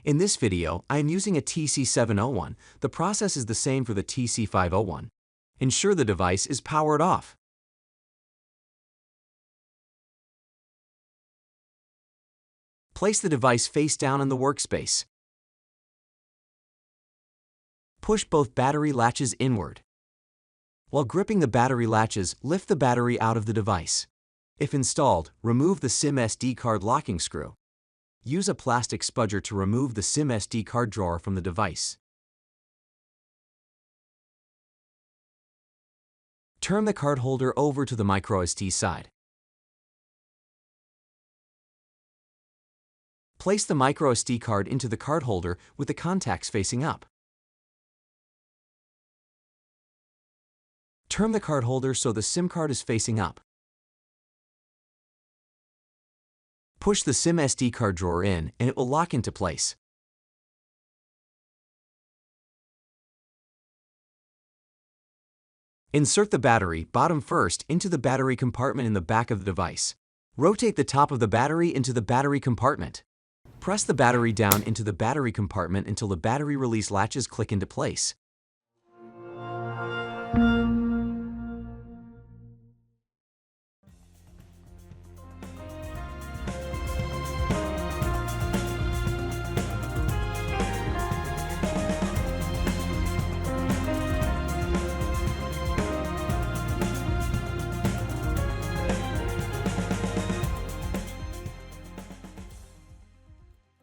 In this video, I am using a TC701. The process is the same for the TC501. Ensure the device is powered off. Place the device face down in the workspace. Push both battery latches inward. While gripping the battery latches, lift the battery out of the device. If installed, remove the SIM SD card locking screw. Use a plastic spudger to remove the SIM SD card drawer from the device. Turn the card holder over to the microSD side. Place the microSD card into the card holder with the contacts facing up. Turn the card holder so the SIM card is facing up. Push the SIM SD card drawer in and it will lock into place. Insert the battery, bottom first, into the battery compartment in the back of the device. Rotate the top of the battery into the battery compartment. Press the battery down into the battery compartment until the battery release latches click into place.